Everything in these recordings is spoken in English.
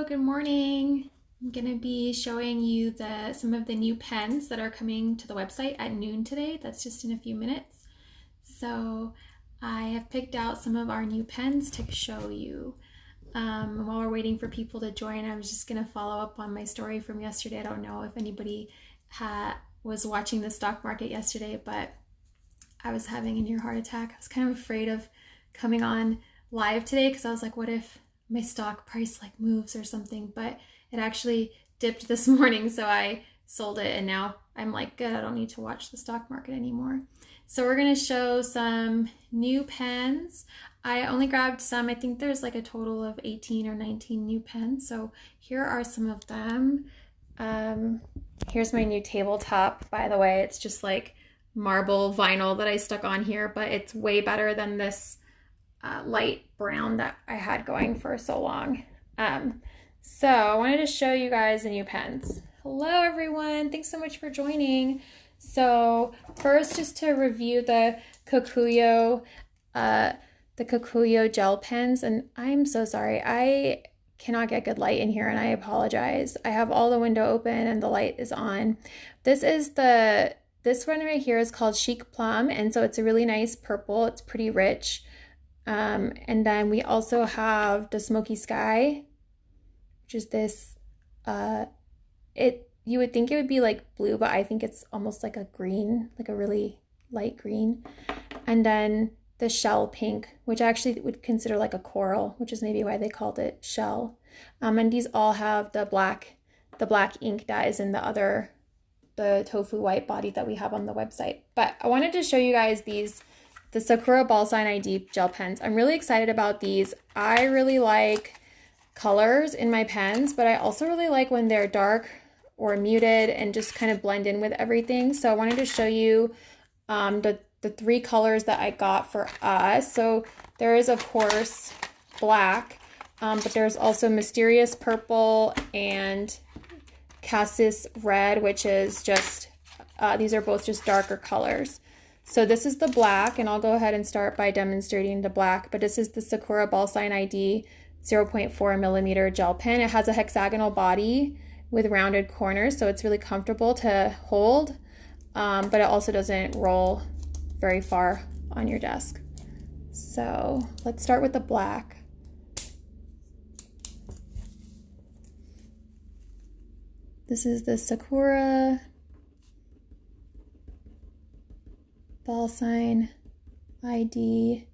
good morning. I'm gonna be showing you some of the new pens that are coming to the website at noon today. That's just in a few minutes. So I have picked out some of our new pens to show you. While we're waiting for people to join, I was just gonna follow up on my story from yesterday. I don't know if anybody was watching the stock market yesterday, but I was having a near heart attack. I was kind of afraid of coming on live today because I was like, what if my stock price like moves or something? But it actually dipped this morning, so I sold it, and now I'm like, good, I don't need to watch the stock market anymore. So we're gonna show some new pens. I only grabbed some. I think there's like a total of 18 or 19 new pens. So here are some of them. Here's my new tabletop, by the way. It's just like marble vinyl that I stuck on here, but it's way better than this light brown that I had going for so long. So I wanted to show you guys the new pens. Hello everyone, thanks so much for joining. So first, just to review the Kokuyo gel pens, and I'm so sorry, I cannot get good light in here and I apologize. I have all the window open and the light is on. This one right here is called Chic Plum, and so it's a really nice purple. It's pretty rich. And then we also have the Smoky Sky, which is this, you would think it would be like blue, but I think it's almost like a green, like a really light green. And then the Shell Pink, which I actually would consider like a coral, which is maybe why they called it Shell. And these all have the black ink that is in the tofu white body that we have on the website. But I wanted to show you guys the Sakura Ball Sign ID gel pens. I'm really excited about these. I really like colors in my pens, but I also really like when they're dark or muted and just kind of blend in with everything. So I wanted to show you the three colors that I got for us. So there is, of course, black, but there's also Mysterious Purple and Cassis Red, which is just, these are both just darker colors. So this is the black, and I'll go ahead and start by demonstrating the black, but this is the Sakura Ball Sign ID 0.4 millimeter gel pen. It has a hexagonal body with rounded corners, so it's really comfortable to hold, but it also doesn't roll very far on your desk. So let's start with the black. This is the Sakura Ball Sign ID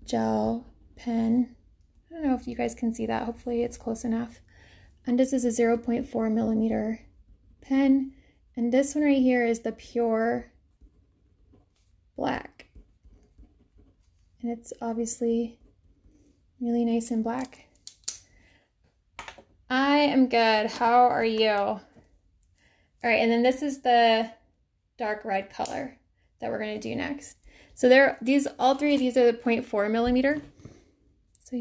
gel pen. I don't know if you guys can see that. Hopefully it's close enough. And this is a 0.4 millimeter pen. And this one right here is the pure black. And it's obviously really nice and black. I am good. How are you? All right, and then this is the dark red color that we're going to do next. So all three of these are the 0.4 millimeter. So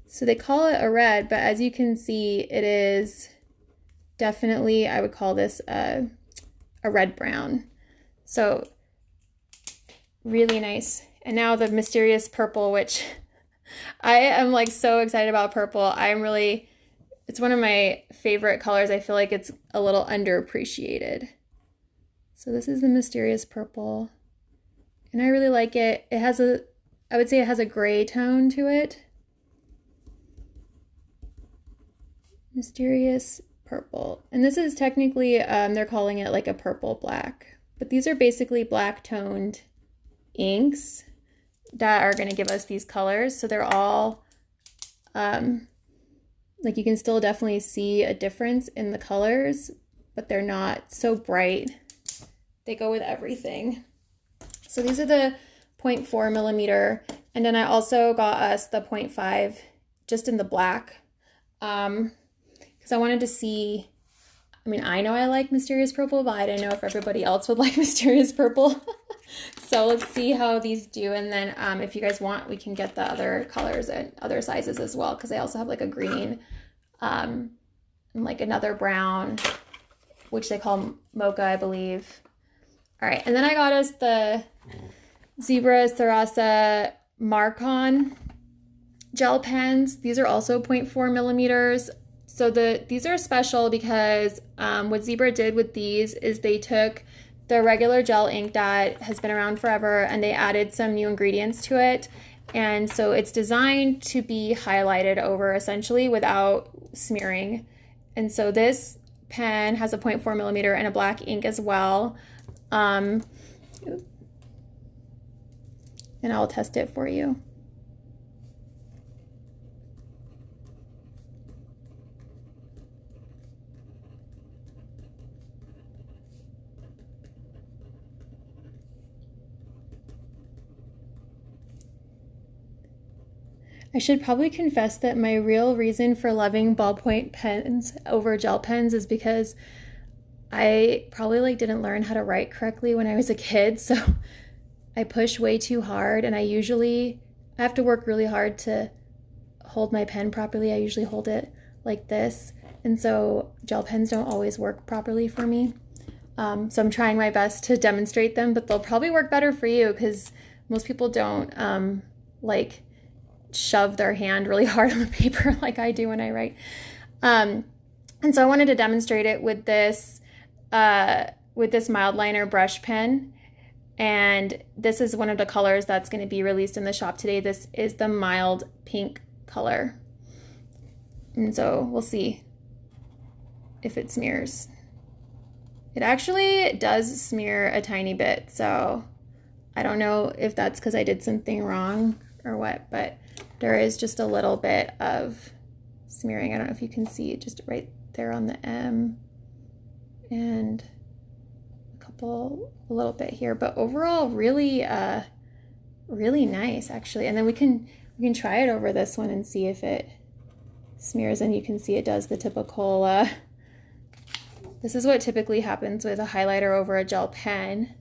so they call it a red, but as you can see, it is definitely, I would call this a red brown. So really nice. And now the Mysterious Purple, which I am like so excited about purple. It's one of my favorite colors. I feel like it's a little underappreciated. So this is the Mysterious Purple, and I really like it. I would say it has a gray tone to it. Mysterious Purple. And this is technically, they're calling it like a purple black, but these are basically black toned inks that are going to give us these colors. So they're all, like you can still definitely see a difference in the colors, but they're not so bright. They go with everything. So these are the 0.4 millimeter. And then I also got us the 0.5 just in the black. Because I wanted to see, I know I like Mysterious Purple, but I didn't know if everybody else would like Mysterious Purple. So let's see how these do. And then if you guys want, we can get the other colors and other sizes as well, because they also have like a green and like another brown, which they call mocha, I believe. All right, and then I got us the Zebra Sarasa Marcon gel pens. These are also 0.4 millimeters. So these are special because what Zebra did with these is they took the regular gel ink that has been around forever and they added some new ingredients to it. And so it's designed to be highlighted over essentially without smearing. And so this pen has a 0.4 millimeter and a black ink as well. And I'll test it for you. I should probably confess that my real reason for loving ballpoint pens over gel pens is because I probably didn't learn how to write correctly when I was a kid, so I push way too hard, and I have to work really hard to hold my pen properly. I usually hold it like this, and so gel pens don't always work properly for me. So I'm trying my best to demonstrate them, but they'll probably work better for you because most people don't shove their hand really hard on the paper like I do when I write. And so I wanted to demonstrate it with this mild liner brush pen. And this is one of the colors that's going to be released in the shop today. This is the mild pink color. And so we'll see if it smears. It actually does smear a tiny bit. So I don't know if that's because I did something wrong or what, but there is just a little bit of smearing. I don't know if you can see it just right there on the M and a little bit here, but overall really really nice actually. And then we can try it over this one and see if it smears, and you can see it does the typical this is what typically happens with a highlighter over a gel pen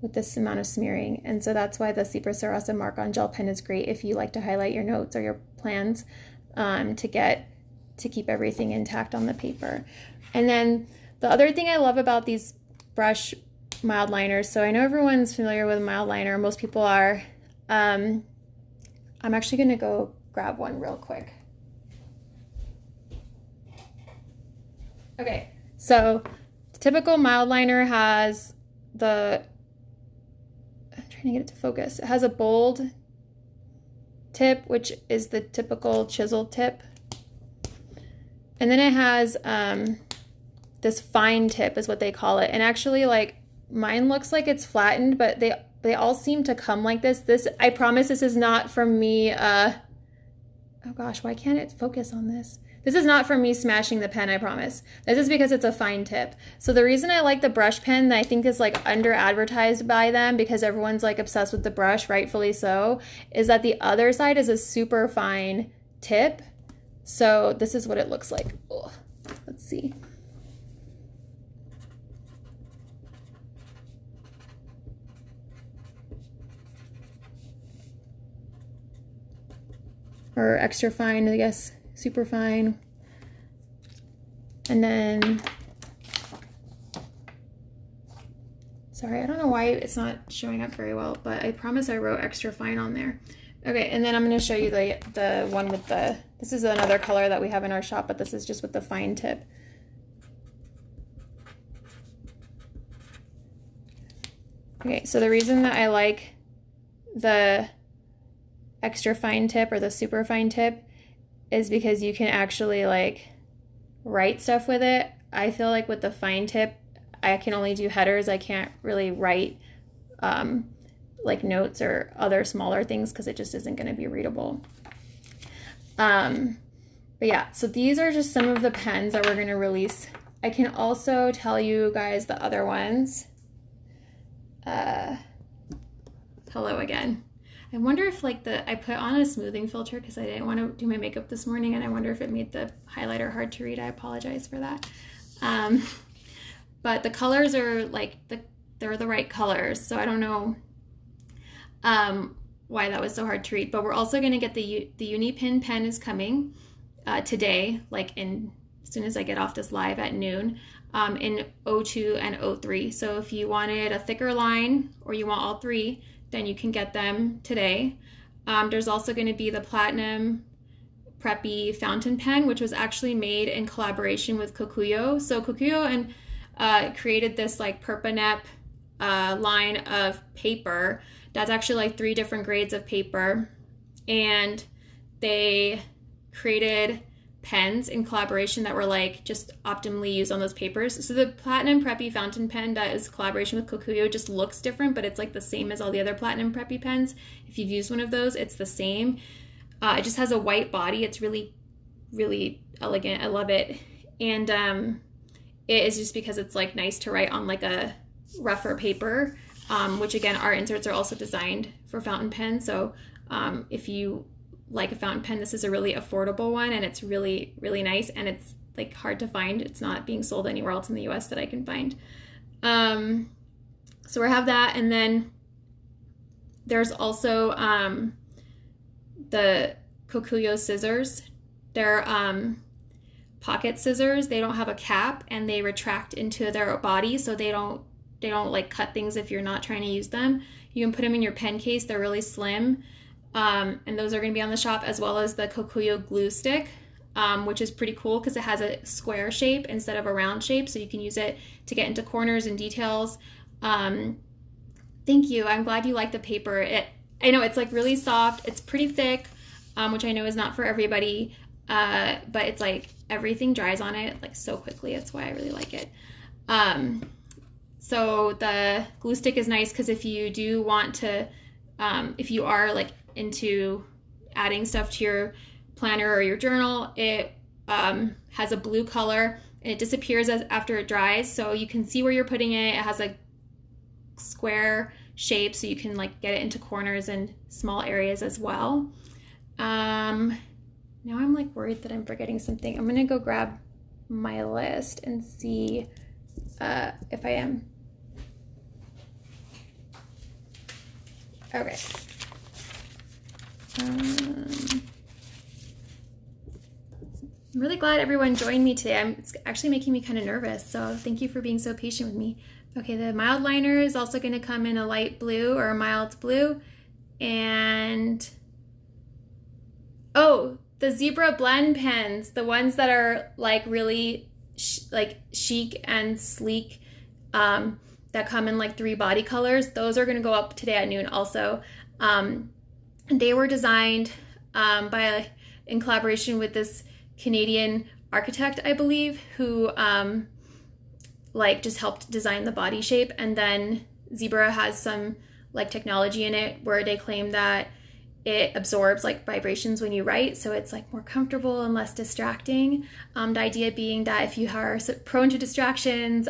with this amount of smearing. And so that's why the Zebra Sarasa mark-on gel pen is great if you like to highlight your notes or your plans to keep everything intact on the paper. And then the other thing I love about these brush mild liners, so I know everyone's familiar with a mild liner, most people are. I'm actually gonna go grab one real quick. Okay, so the typical mild liner has I'm trying to get it to focus. It has a bold tip, which is the typical chisel tip. And then it has this fine tip is what they call it. And actually, mine looks like it's flattened, but they all seem to come like this. I promise this is not from me. Oh gosh, why can't it focus on this? This is not from me smashing the pen, I promise. This is because it's a fine tip. So the reason I like the brush pen that I think is under advertised by them, because everyone's obsessed with the brush, rightfully so, is that the other side is a super fine tip. So this is what it looks like. Ugh. Let's see. Or extra fine, I guess. Super fine. And then, sorry, I don't know why it's not showing up very well, but I promise I wrote extra fine on there. Okay, and then I'm going to show you the one with this is another color that we have in our shop, but this is just with the fine tip. Okay, so the reason that I like the extra fine tip or the super fine tip is because you can actually write stuff with it. I feel like with the fine tip, I can only do headers. I can't really write notes or other smaller things because it just isn't going to be readable. But yeah, so these are just some of the pens that we're going to release. I can also tell you guys the other ones. Hello again. I wonder if I put on a smoothing filter because I didn't want to do my makeup this morning, and I wonder if it made the highlighter hard to read. I apologize for that. But the colors are they're the right colors, so I don't know why that was so hard to read. But we're also going to get the Unipin pen is coming today, as soon as I get off this live at noon, in 02 and 03. So if you wanted a thicker line or you want all three, then you can get them today. There's also going to be the Platinum Preppy fountain pen, which was actually made in collaboration with Kokuyo. So Kokuyo created this like Perpanep line of paper that's actually like 3 different grades of paper, and they created pens in collaboration that were like just optimally used on those papers. So the Platinum Preppy fountain pen that is collaboration with Kokuyo just looks different, but it's like the same as all the other Platinum Preppy pens. If you've used one of those, it's the same. It just has a white body. It's really, really elegant. I love it. And it is just because it's like nice to write on like a rougher paper, which again, our inserts are also designed for fountain pens. So if you like a fountain pen, this is a really affordable one, and it's really, really nice, and it's like hard to find. It's not being sold anywhere else in the US that I can find. So we have that, and then there's also the Kokuyo scissors. They're pocket scissors. They don't have a cap, and they retract into their body, so they don't like cut things if you're not trying to use them. You can put them in your pen case. They're really slim. And those are going to be on the shop, as well as the Kokuyo glue stick, which is pretty cool because it has a square shape instead of a round shape, so you can use it to get into corners and details. Thank you. I'm glad you like the paper. I know it's like really soft. It's pretty thick, which I know is not for everybody, but it's like everything dries on it like so quickly. That's why I really like it. So the glue stick is nice because if you do want to, if you are like into adding stuff to your planner or your journal, it has a blue color, and it disappears after it dries, so you can see where you're putting it. It has a square shape, so you can like get it into corners and small areas as well. Now I'm like worried that I'm forgetting something. I'm gonna go grab my list and see if I am. Okay. I'm really glad everyone joined me today. It's actually making me kind of nervous, so thank you for being so patient with me. Okay, the mild liner is also going to come in a light blue or a mild blue. And oh, the Zebra blend pens, the ones that are like really like chic and sleek, that come in like 3 body colors, those are going to go up today at noon also. They were designed in collaboration with this Canadian architect, I believe, who like just helped design the body shape. And then Zebra has some like technology in it where they claim that it absorbs like vibrations when you write, so it's like more comfortable and less distracting. The idea being that if you are prone to distractions,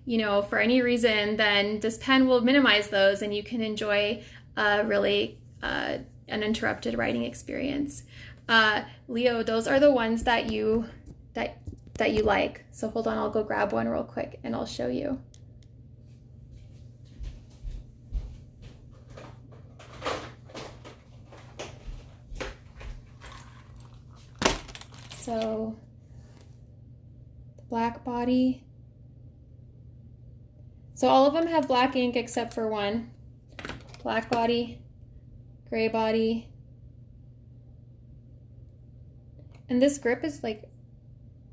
you know, for any reason, then this pen will minimize those, and you can enjoy really uninterrupted writing experience. Leo, those are the ones that you like. So hold on, I'll go grab one real quick and I'll show you. So black body. So all of them have black ink except for one. Black body, gray body. And this grip is like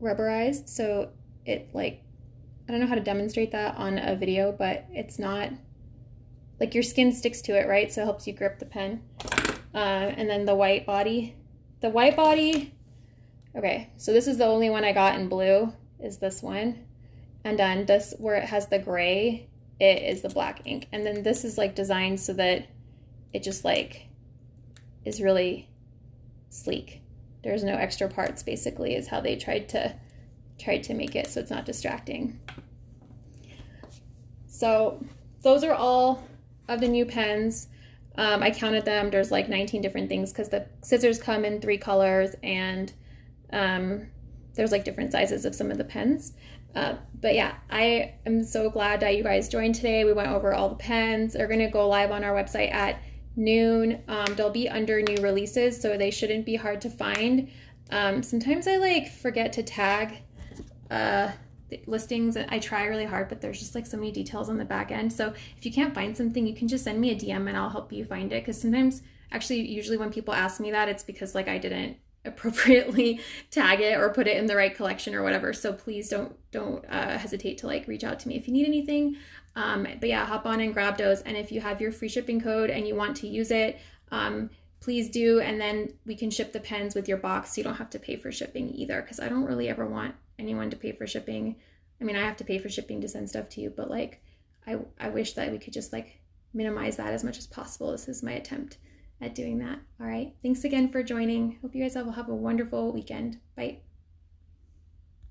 rubberized, so it like, I don't know how to demonstrate that on a video, but it's not, like your skin sticks to it, right? So it helps you grip the pen. And then the white body. The white body, okay, so this is the only one I got in blue, is this one. And then this, where it has the gray, it is the black ink. And then this is like designed so that it just like is really sleek. There's no extra parts, basically, is how they tried to make it so it's not distracting. So those are all of the new pens. I counted them. There's like 19 different things because the scissors come in 3 colors, and there's like different sizes of some of the pens. But yeah, I am so glad that you guys joined today. We went over all the pens. They're going to go live on our website at noon. They'll be under new releases, so they shouldn't be hard to find. Sometimes I like forget to tag the listings. I try really hard, but there's just like so many details on the back end. So if you can't find something, you can just send me a DM and I'll help you find it, because sometimes Actually, usually when people ask me that, it's because like I didn't appropriately tag it or put it in the right collection or whatever. So please don't hesitate to like reach out to me if you need anything. But yeah, hop on and grab those. And if you have your free shipping code and you want to use it, please do. And then we can ship the pens with your box, so you don't have to pay for shipping either. Because I don't really ever want anyone to pay for shipping. I mean, I have to pay for shipping to send stuff to you, but like I wish that we could just like minimize that as much as possible. This is my attempt at doing that. All right. Thanks again for joining. Hope you guys all will have a wonderful weekend. Bye.